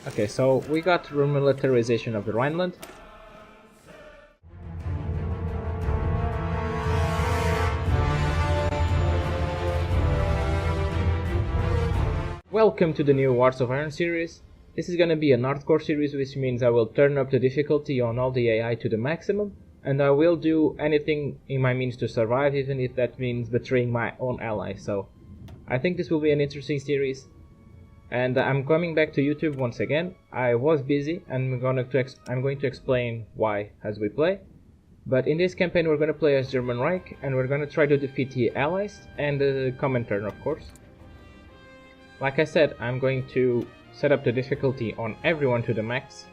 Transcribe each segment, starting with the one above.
Okay, so we got remilitarization of the Rhineland. Welcome to the new Wars of Iron series. This is gonna be a hardcore series, which means I will turn up the difficulty on all the AI to the maximum, and I will do anything in my means to survive, even if that means betraying my own allies. So I think this will be an interesting series, and I'm coming back to YouTube once again. I was busy, and I'm going to explain why as we play. But in this campaign we're going to play as German Reich, and we're going to try to defeat the allies and the Comintern, of course. Like I said, I'm going to set up the difficulty on everyone to the max.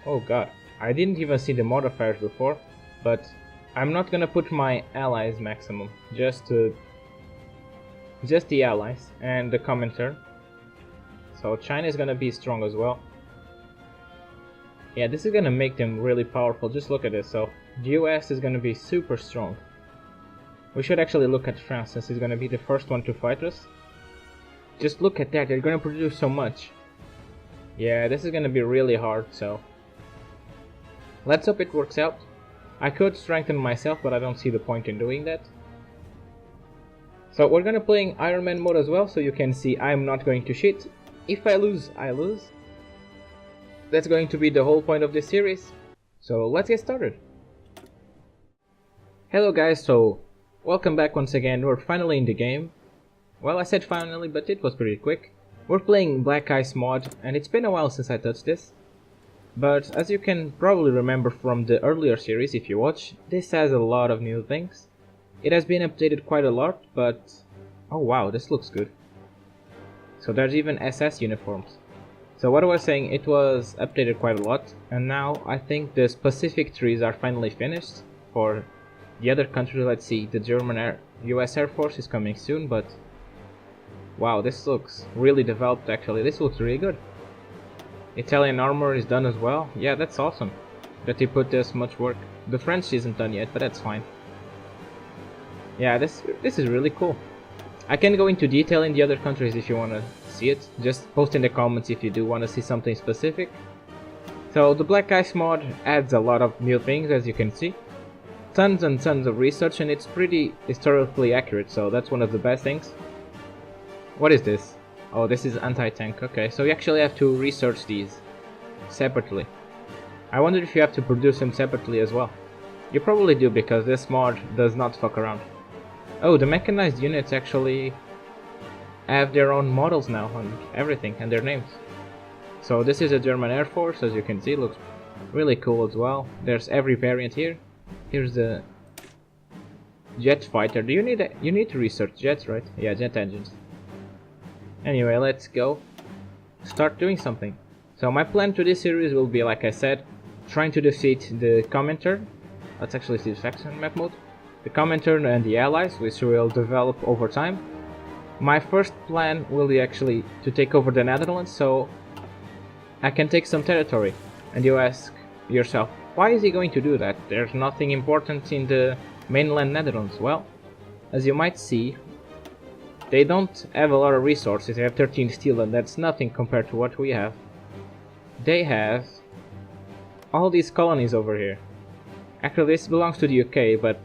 Oh god, I didn't even see the modifiers before, but I'm not gonna put my allies maximum, just the allies and the Comintern. So China is gonna be strong as well. Yeah, this is gonna make them really powerful. Just look at this. So the US is gonna be super strong. We should actually look at France, since it's gonna be the first one to fight us. Just look at that, they're gonna produce so much. Yeah, this is gonna be really hard, so let's hope it works out. I could strengthen myself, but I don't see the point in doing that. So we're gonna play in Iron Man mode as well, so you can see I'm not going to shit. If I lose, I lose. That's going to be the whole point of this series. So let's get started. Hello guys, so welcome back once again. We're finally in the game. Well, I said finally, but it was pretty quick. We're playing Black Ice mod, and it's been a while since I touched this. But as you can probably remember from the earlier series, if you watch, this has a lot of new things. It has been updated quite a lot, but oh wow, this looks good. So there's even SS uniforms. So what I was saying, it was updated quite a lot, and now I think the specific trees are finally finished. For the other countries, let's see, the US Air Force is coming soon, but wow, this looks really developed actually. This looks really good. Italian armor is done as well. Yeah, that's awesome that they put this much work. The French isn't done yet, but that's fine. Yeah, this is really cool. I can go into detail in the other countries if you want to see it. Just post in the comments if you do want to see something specific. So the Black Ice mod adds a lot of new things, as you can see. Tons and tons of research, and it's pretty historically accurate, so that's one of the best things. What is this? Oh, this is anti-tank. Okay, so you actually have to research these separately. I wonder if you have to produce them separately as well. You probably do, because this mod does not fuck around. Oh, the mechanized units actually have their own models now and everything, and their names. So this is a German Air Force, as you can see. Looks really cool as well. There's every variant here. Here's the jet fighter. You need to research jets, right? Yeah, jet engines. Anyway, let's go start doing something. So my plan to this series will be, like I said, trying to defeat the Comintern. Let's actually see the faction map mode. The Comintern and the allies, which will develop over time. My first plan will be actually to take over the Netherlands, so I can take some territory. And you ask yourself, why is he going to do that? There's nothing important in the mainland Netherlands. Well, as you might see, they don't have a lot of resources. They have 13 steel, and that's nothing compared to what we have. They have all these colonies over here. Actually, this belongs to the UK, but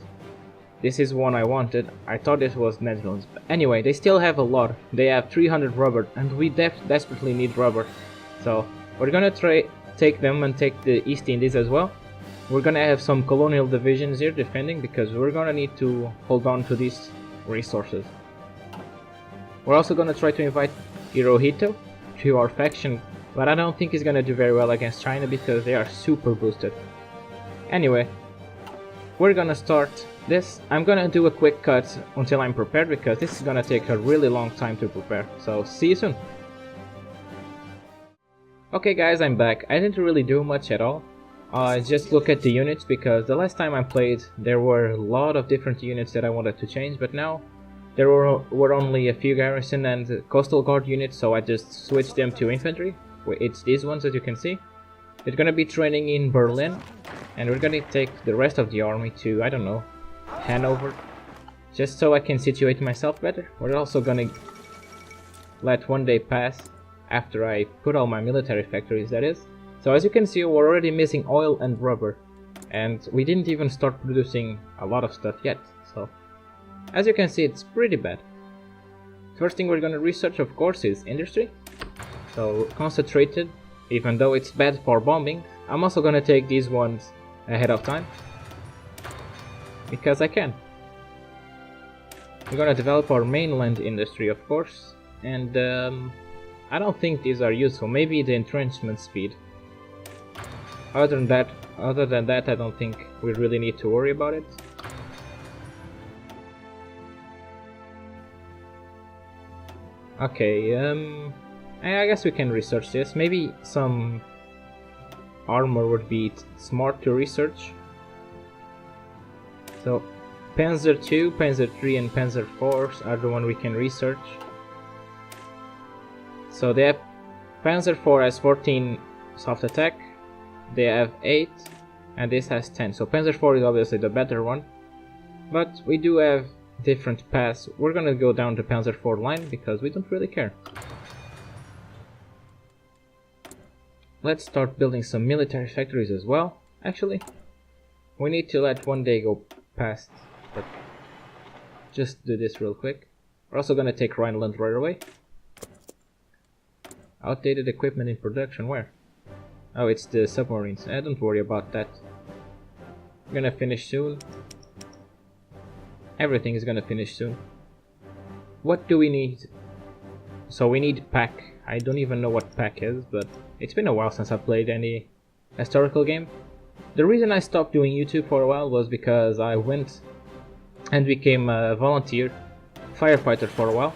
this is one I wanted. I thought this was Netherlands. But anyway, they still have a lot. They have 300 rubber, and we desperately need rubber. So we're gonna take them and take the East Indies as well. We're gonna have some colonial divisions here defending, because we're gonna need to hold on to these resources. We're also gonna try to invite Hirohito to our faction, but I don't think he's gonna do very well against China because they are super boosted. Anyway, we're gonna start this. I'm gonna do a quick cut until I'm prepared, because this is gonna take a really long time to prepare. So see you soon. Okay guys, I'm back. I didn't really do much at all. Just look at the units, because the last time I played there were a lot of different units that I wanted to change, but now there were only a few garrison and coastal guard units, so I just switched them to infantry. It's these ones, as you can see. They're gonna be training in Berlin, and we're gonna take the rest of the army to, I don't know, Hanover, just so I can situate myself better. We're also gonna let one day pass. after I put all my military factories, that is. So as you can see, we're already missing oil and rubber, and we didn't even start producing a lot of stuff yet, so as you can see, it's pretty bad. First thing we're gonna research, of course, is industry. So concentrated, even though it's bad for bombing, I'm also gonna take these ones ahead of time, because I can. We're gonna develop our mainland industry, of course, and I don't think these are useful. Maybe the entrenchment speed. Other than that, I don't think we really need to worry about it. Okay, I guess we can research this. Maybe some armor would be smart to research. So, Panzer II, Panzer III, and Panzer IV are the one we can research. So they have Panzer IV has 14 soft attack, they have 8, and this has 10. So Panzer IV is obviously the better one, but we do have different paths. We're gonna go down the Panzer IV line because we don't really care. Let's start building some military factories as well. Actually, we need to let one day go past, but just do this real quick. We're also gonna take Rhineland right away. Outdated equipment in production, where? Oh, it's the submarines. Don't worry about that. We're gonna finish soon. Everything is gonna finish soon. What do we need? So we need pack. I don't even know what pack is, but it's been a while since I played any historical game. The reason I stopped doing YouTube for a while was because I went and became a volunteer firefighter for a while.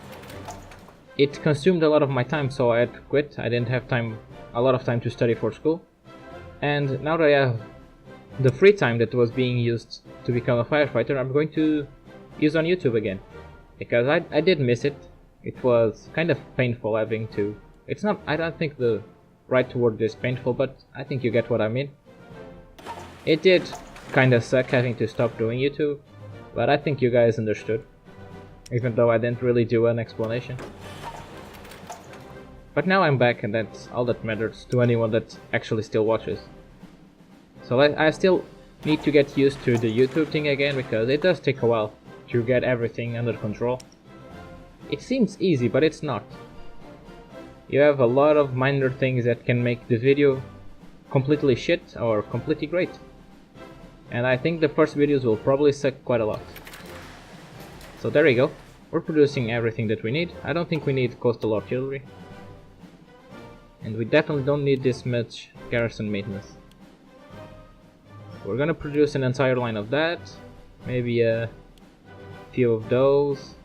It consumed a lot of my time, so I had to quit. I didn't have a lot of time to study for school. And now that I have the free time that was being used to become a firefighter, I'm going to use on YouTube again. Because I did miss it. It was kind of painful having to... It's not... I don't think the right word is painful, but I think you get what I mean. It did kind of suck having to stop doing YouTube, but I think you guys understood. Even though I didn't really do an explanation. But now I'm back, and that's all that matters to anyone that actually still watches. So I still need to get used to the YouTube thing again, because it does take a while to get everything under control. It seems easy, but it's not. You have a lot of minor things that can make the video completely shit or completely great. And I think the first videos will probably suck quite a lot. So there you go. We're producing everything that we need. I don't think we need coastal artillery. And we definitely don't need this much garrison maintenance. We're gonna produce an entire line of that. Maybe a few of those.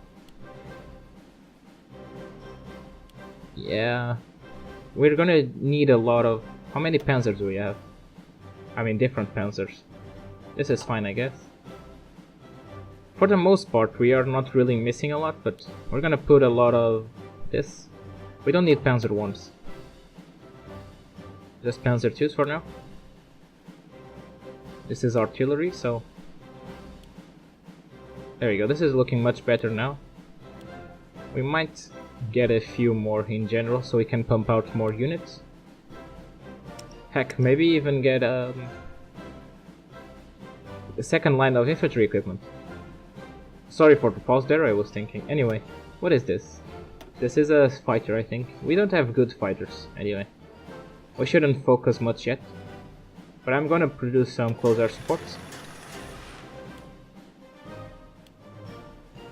Yeah. We're gonna need a lot of... How many panzers do we have? I mean, different panzers. This is fine, I guess. For the most part, we are not really missing a lot, but we're gonna put a lot of this. We don't need Panzer Is. Just Panzer IIs for now. This is artillery, so... There you go, this is looking much better now. We might get a few more in general, so we can pump out more units. Heck, maybe even get a second line of infantry equipment. Sorry for the pause there, I was thinking. Anyway, what is this? This is a fighter, I think. We don't have good fighters, anyway. We shouldn't focus much yet. But I'm gonna produce some close air supports.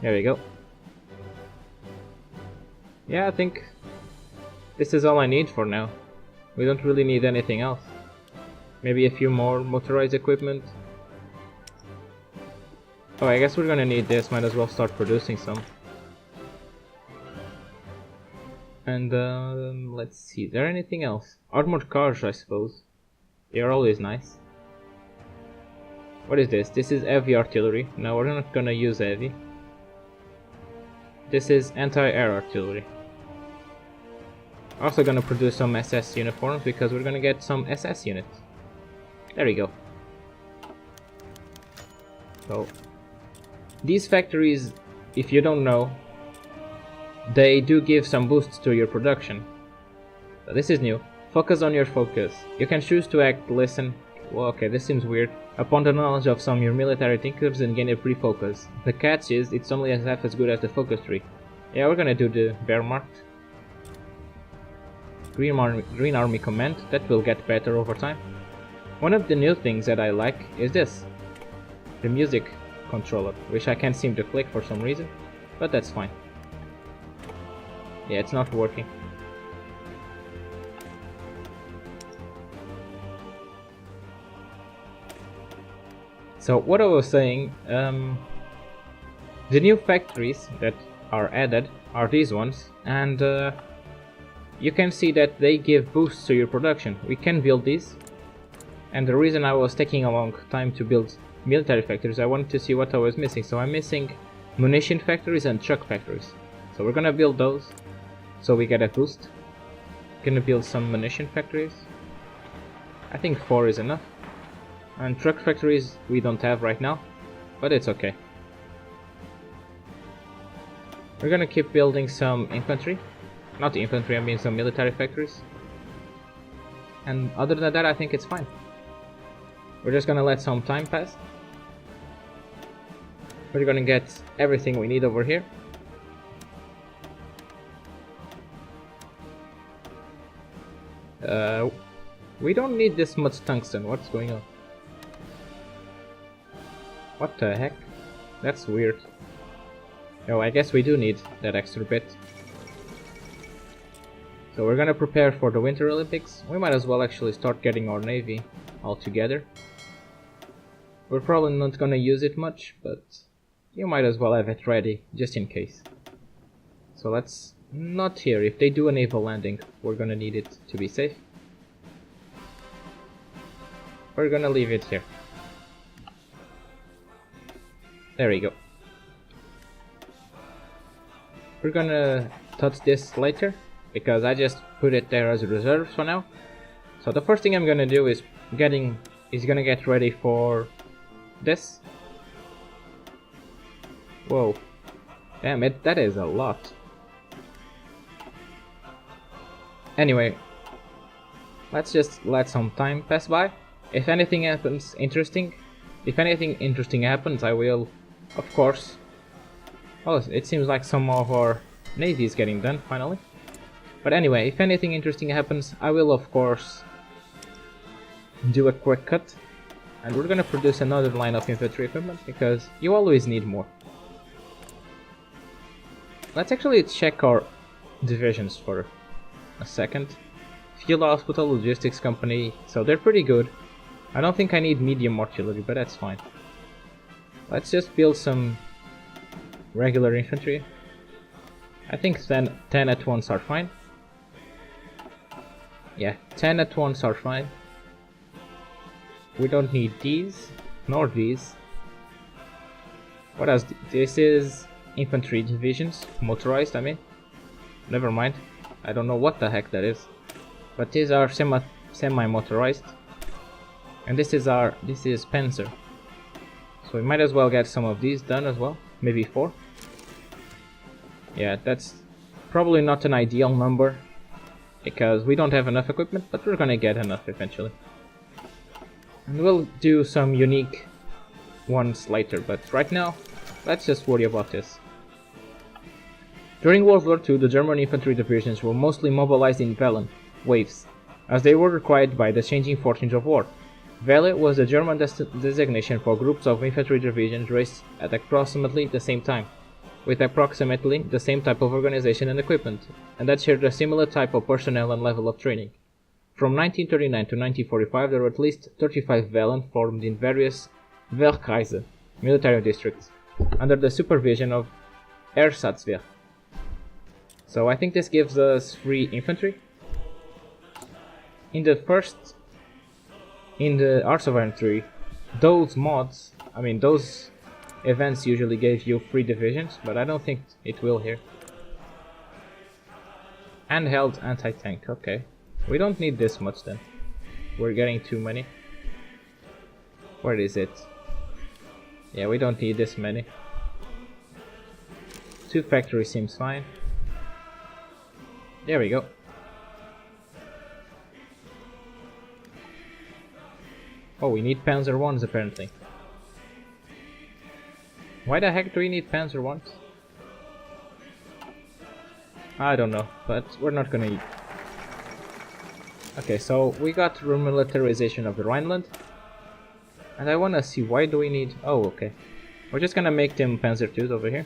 There we go. Yeah, I think this is all I need for now. We don't really need anything else. Maybe a few more motorized equipment. Oh, I guess we're gonna need this. Might as well start producing some. And let's see, is there anything else? Armored cars, I suppose. They are always nice. What is this? This is heavy artillery. No, we're not gonna use heavy. This is anti-air artillery. Also gonna produce some SS uniforms because we're gonna get some SS units. There we go. So these factories, if you don't know, they do give some boosts to your production. So this is new. Focus on your focus. You can choose to act, listen. Well, okay, this seems weird. Upon the knowledge of some your military thinkers and gain a pre-focus. The catch is, it's only half as good as the focus tree. Yeah, we're gonna do the bear marked. Green army command, that will get better over time. One of the new things that I like is this. The music controller, which I can't seem to click for some reason, but that's fine. Yeah, it's not working. So what I was saying, the new factories that are added are these ones, and you can see that they give boosts to your production. We can build these, and the reason I was taking a long time to build military factories, I wanted to see what I was missing. So I'm missing munition factories and truck factories. So we're gonna build those, so we get a boost. Gonna build some munition factories. I think 4 is enough. And truck factories we don't have right now, but it's okay. We're gonna keep building some infantry. Not infantry, I mean some military factories. And other than that, I think it's fine. We're just gonna let some time pass. We're gonna get everything we need over here. We don't need this much tungsten. What's going on? What the heck? That's weird. Oh, I guess we do need that extra bit. So we're gonna prepare for the Winter Olympics. We might as well actually start getting our navy all together. We're probably not gonna use it much, but you might as well have it ready, just in case. So let's not here. If they do a naval landing, we're gonna need it to be safe. We're gonna leave it here. There we go. We're gonna touch this later, because I just put it there as a reserve for now. So the first thing I'm gonna do is gonna get ready for this. Whoa. Damn it, that is a lot. Anyway, let's just let some time pass by. If anything interesting happens, I will, of course. Oh, it seems like some of our navy is getting done finally. But anyway, if anything interesting happens, I will of course do a quick cut. And we're gonna produce another line of infantry equipment, because you always need more. Let's actually check our divisions for a second. Field Hospital, Logistics Company, so they're pretty good. I don't think I need medium artillery, but that's fine. Let's just build some regular infantry. I think 10 at once are fine. Yeah, 10 at once are fine. We don't need these, nor these. What else? This is infantry divisions, motorized, I mean. Never mind. I don't know what the heck that is. But these are semi-motorized. And this is Panzer. So we might as well get some of these done as well. Maybe 4. Yeah, that's probably not an ideal number, because we don't have enough equipment, but we're gonna get enough eventually. And we'll do some unique ones later, but right now, let's just worry about this. During World War II, the German infantry divisions were mostly mobilized in Wellen waves, as they were required by the changing fortunes of war. Welle was the German designation for groups of infantry divisions raised at approximately the same time, with approximately the same type of organization and equipment, and that shared a similar type of personnel and level of training. From 1939 to 1945, there were at least 35 Wellen formed in various Wehrkreise, military districts, under the supervision of Ersatzwehr. So I think this gives us free infantry. In the Arts of Infantry, those events usually gave you free divisions, but I don't think it will here. Handheld anti-tank, okay. We don't need this much then. We're getting too many. Where is it? Yeah, we don't need this many. 2 factories seems fine. There we go. Oh, we need Panzer I's apparently. Why the heck do we need Panzer I's? I don't know, but we're not gonna eat. Okay, so we got remilitarization of the Rhineland. And I wanna see, why do we need... Oh, okay. We're just gonna make them Panzer IIs over here.